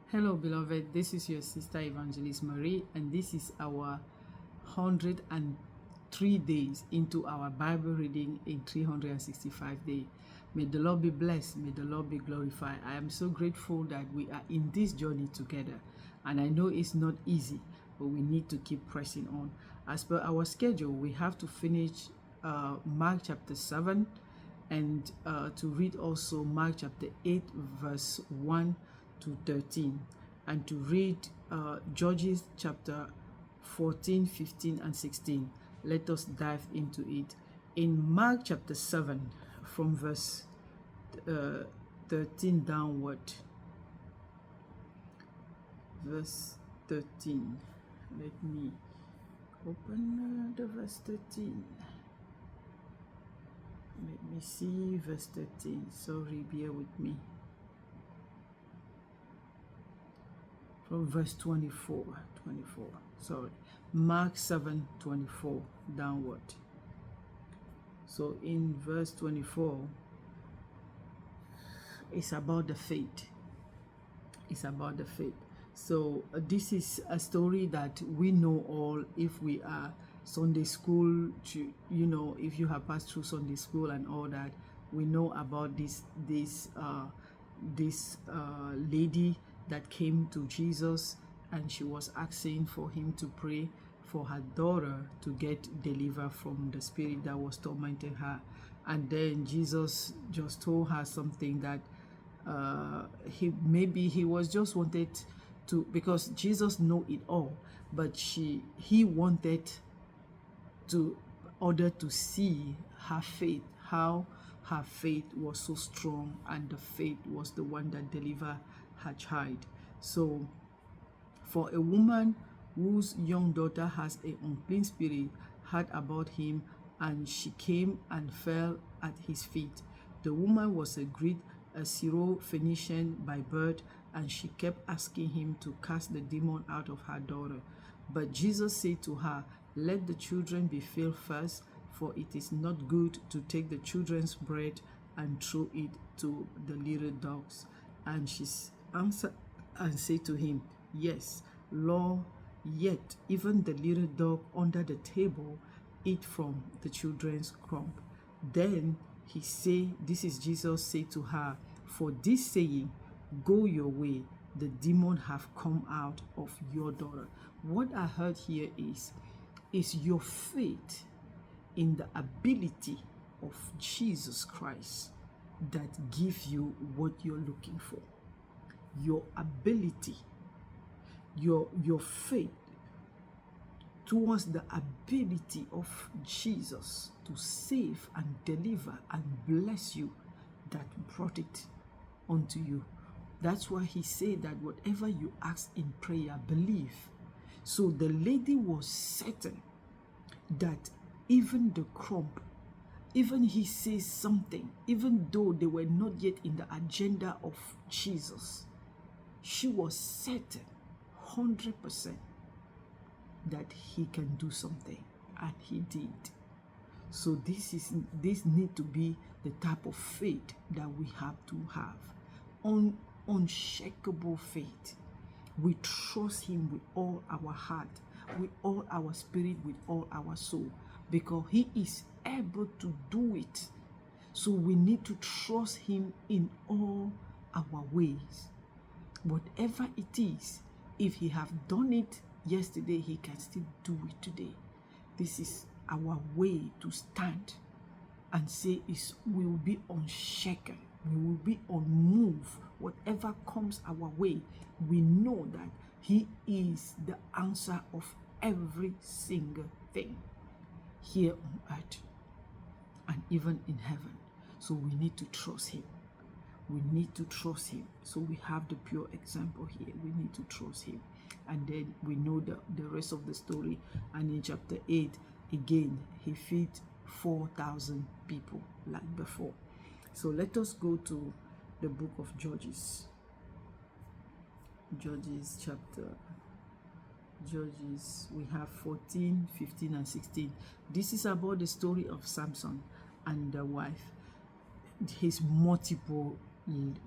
Hello, beloved. This is your sister Evangelist Marie, and this is our 103 days into our Bible reading in 365 days. May the Lord be blessed. May the Lord be glorified. I am so grateful that we are in this journey together, and I know it's not easy, but we need to keep pressing on. As per our schedule, we have to finish Mark chapter 7 and to read also Mark chapter 8 verse 1 to 13, and to read Judges chapter 14, 15, and 16. Let us dive into it. In Mark chapter 7, from verse 13 downward, verse 13. Let me open the verse 13. Let me see verse 13. Sorry, bear with me. From verse 24, sorry, Mark 7, 24 downward. So in verse 24, it's about the faith. It's about the faith. So this is a story that we know all if we are Sunday school, if you have passed through Sunday school and all that, we know about this lady that came to Jesus, and she was asking for him to pray for her daughter to get delivered from the spirit that was tormenting her. And then Jesus just told her something that he was just wanted to, because Jesus know it all, but he wanted to order to see her faith, how her faith was so strong, and the faith was the one that delivered her child. So for a woman whose young daughter has an unclean spirit, heard about him, and she came and fell at his feet. The woman was a Syro-Phoenician by birth, and she kept asking him to cast the demon out of her daughter. But Jesus said to her, "Let the children be filled first, for it is not good to take the children's bread and throw it to the little dogs." And she answered and said to him, "Yes, Lord, yet even the little dog under the table eat from the children's crumb." Then he said, this is Jesus said to her, "For this saying, go your way, the demon have come out of your daughter." What I heard here is your faith in the ability of Jesus Christ that gives you what you're looking for. Your ability, your faith towards the ability of Jesus to save and deliver and bless you, that brought it unto you. That's why he said that whatever you ask in prayer, believe. So the lady was certain that even the crumb, even he says something, even though they were not yet in the agenda of Jesus, she was certain 100% that he can do something, and he did. So this need to be the type of faith that we have to have. Unshakable faith. We trust him with all our heart, with all our spirit, with all our soul, because he is able to do it. So we need to trust him in all our ways. Whatever it is, if he have done it yesterday, he can still do it today. This is our way to stand and say we will be unshaken. We will be unmoved. Whatever comes our way, we know that he is the answer of every single thing here on earth and even in heaven. So we need to trust him. We need to trust him. So we have the pure example here. We need to trust him. And then we know the rest of the story. And in chapter 8, again, he fed 4,000 people like before. So let us go to the book of Judges. Judges, we have 14, 15, and 16. This is about the story of Samson and the wife, his multiple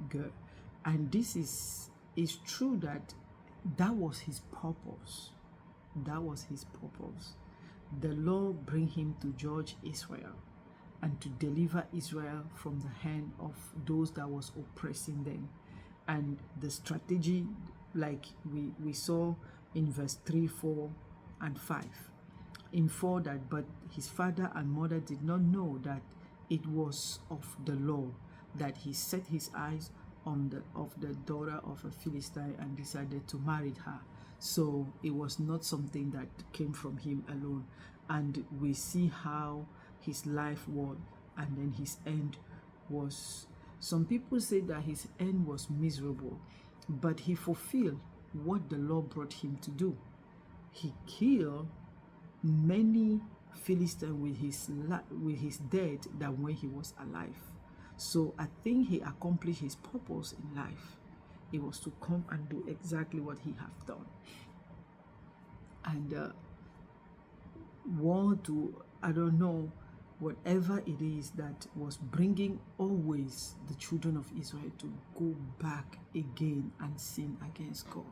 girl. And this is it's true that that was his purpose. That was his purpose. The Lord bring him to judge Israel and to deliver Israel from the hand of those that was oppressing them. And the strategy, like we saw in verse 3, 4, and 5. In 4, that but his father and mother did not know that it was of the Lord, that he set his eyes on the daughter of a Philistine and decided to marry her. So it was not something that came from him alone. And we see how his life was, and then his end was, some people say that his end was miserable, but he fulfilled what the Lord brought him to do. He killed many Philistines with his death than when he was alive. So I think he accomplished his purpose in life. It was to come and do exactly what he have done. And want to, I don't know, whatever it is that was bringing always the children of Israel to go back again and sin against God.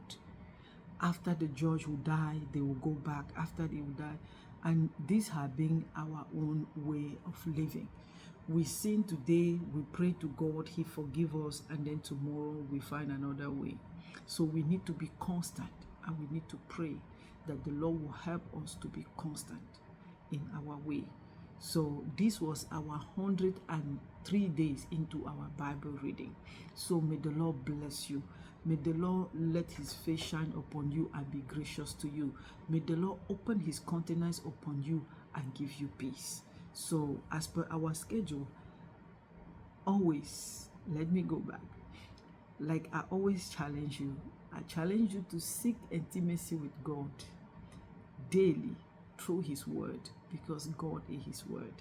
After the judge will die, they will go back. After they will die. And this has been our own way of living. We sin today, we pray to God, he forgive us, and then tomorrow we find another way. So we need to be constant, and we need to pray that the Lord will help us to be constant in our way. So this was our 103 days into our Bible reading. So may the Lord bless you. May the Lord let his face shine upon you and be gracious to you. May the Lord open his countenance upon you and give you peace. So as per our schedule, always, let me go back. Like I always challenge you, I challenge you to seek intimacy with God daily through his word, because God is his word.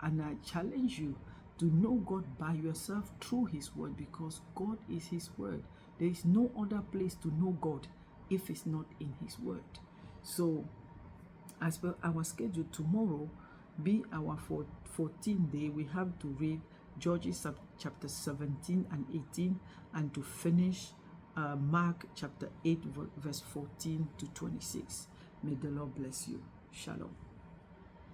And I challenge you to know God by yourself through his word, because God is his word. There is no other place to know God if it's not in his word. So as per our schedule, tomorrow be our 14th day. We have to read Judges chapter 17 and 18, and to finish Mark chapter 8 verse 14 to 26. May the Lord bless you. Shalom.